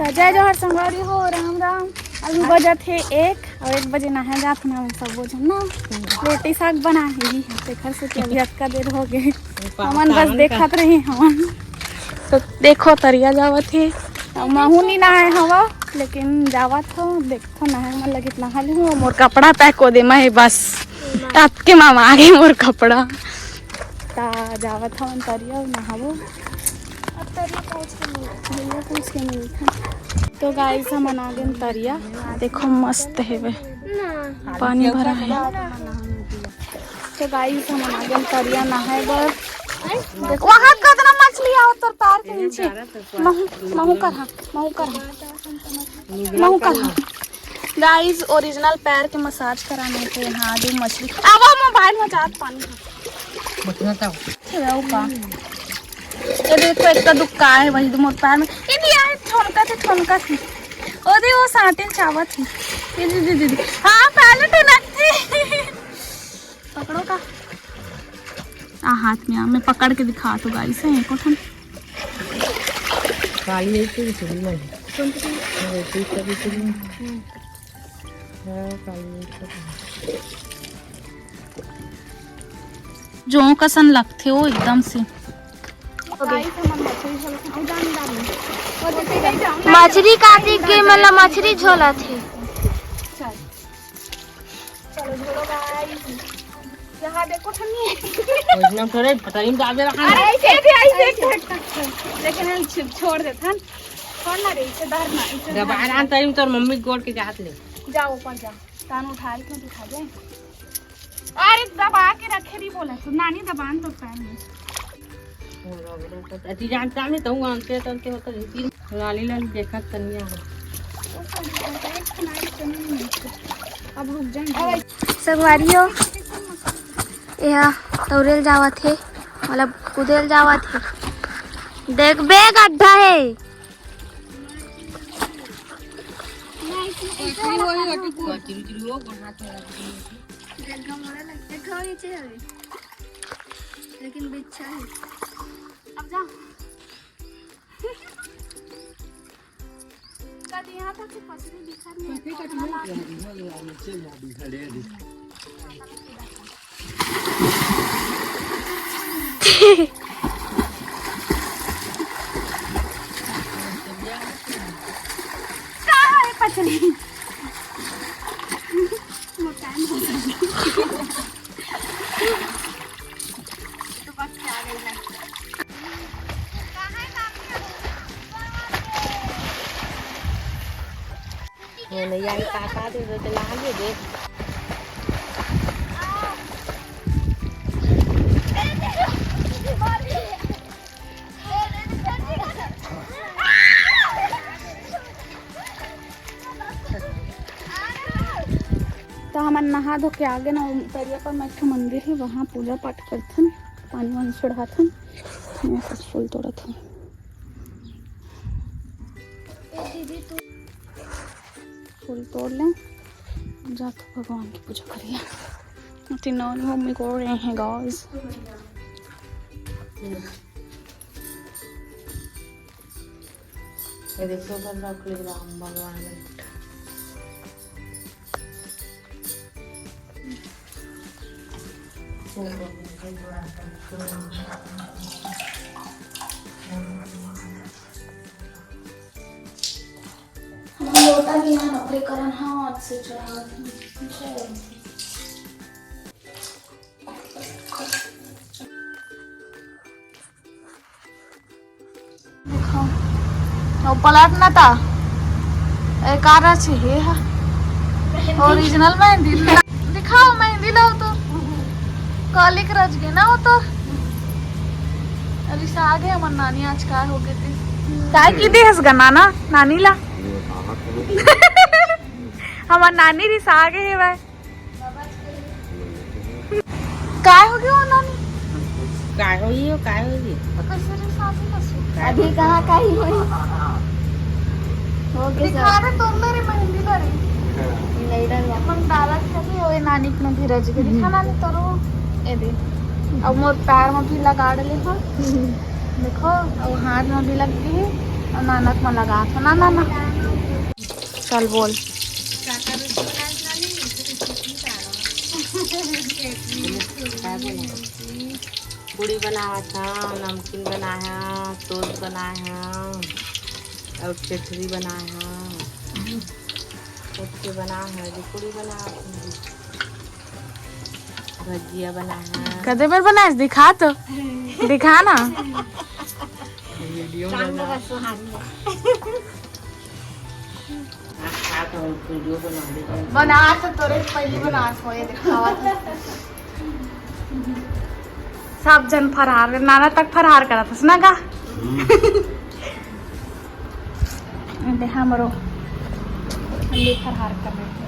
जय जोहर संगवारी हो, राम राम। अभी बजा थे 1 और 1 बजे नहा जात ना सब बोझ ना रोटी साग बना ही देखर से कि अभी अक्का देर हो गए हमन बस देखत रहे हमन। तो देखो तरिया जावत है महू नहीं नहाए हवा लेकिन जावत हो देखो नहाए मन लगे नहा ली हूँ। मोर कपड़ा पैक हो दे मैं बस आपके मामा आगे मोर कपड़ा ता जावत हवन तरिया नहावो अब तरिया पूछ के मिलता। तो गाइस हम आ गए तरिया देखो मस्त है वे पानी भरा है। तो गाइस हम आ गए तरिया नहाए बर देखो वहाँ कितना मछली आओ तो तार के नीचे महू कर गाइस ओरिजिनल पैर के मसाज कराने थे यहाँ जो मछली आवा मोबाइल में जात पानी का ये देखो एक दुक्का है वही तो मोर पैर में ये दिया है ठोनका थी ओ दे वो साटे चावत थी ये दीदी हाँ पहले तो नक्की पकड़ो का हाथ में मैं पकड़ के दिखा तो गाइस है को ठन काली है तो सुन ले कौन सी जो कसन लगते हो एकदम से मछली काटी के मतलब मछली झोला थे। चलो झोलो गाइस यहाँ देखो ठन्नी ओरिजिनल करे पता नहीं डाल दे रखा है ऐसे लेकिन छोड़ दे थन छोड़ ना रे इसे धरना इसे दबान आन टाइम तोर मम्मी गोड़ के हाथ ले जाओ ऊपर जा कान उठा के दिखा जाए अरे दबा के रखे नहीं बोला तो नानी दबान तो पैर में अति जानता नहीं तो आंते तंते होता है लाली लाली देखा तनिया अब रुक जाए सगवारियो यह तौरेल जावा थे मतलब कुदेल जावा थे देख बे गड्ढा है लेकिन बिच्छा है अब जा कभी यहाँ तक पसली दिखा नहीं पचली नहीं यार काका दे तो चला ले दे तो हम नहा धो के आगे ना तरिया पर मैं एक मंदिर है वहाँ पूजा पाठ करथन पानी वानी चढ़ाथन मैं कुछ फूल तोड़त हूँ। फूल तोड़ लें जाकर भगवान की पूजा करिए। तीनों मम्मी को रहे हैं गाइस ये देखो बंदा खुले राम भगवान लोटा भी यहाँ नौकरी करन हाथ से चढ़ावत देखो पलट ना था एक है ओरिजिनल मेहंदी दिखाओ मेहंदी लाओ तो कालिक रच गए ना वो तो अरे आगे हमार नानी आज का हो गए थे काय की दे हस गनाना नानी ला हमार नानी रिस आगे है भाई काय हो गया वो नानी काय हो ये कैसे रिस आगे बस अभी कहाँ का ही हुई हो गया दिखा रहे तुम मेरी मेहंदी लड़ी नहीं रहा मन डाला कैसे ओए नानी के धीरज के दिखा नानी तोरो ए दे अब मोर पैर में भी लगा डले हो देखो और हाथ में भी लग गई नानक में लगा था ना ना ना। चल बोल। पूड़ी बनाया था, नमकीन बनाया, टोस्ट बनाया और चटनी बनाया, कुछ बना है, पूड़ी बनाया, भजिया बनाया। कदे पर बनाए दिखा तो, दिखा ना। वीडियो बना बना तो तोरे पहली बना हो ये दिखावा था। सब जन फरार, नाना तक फरार करा था ना का। हमरो हम भी फरार कर रहे थे।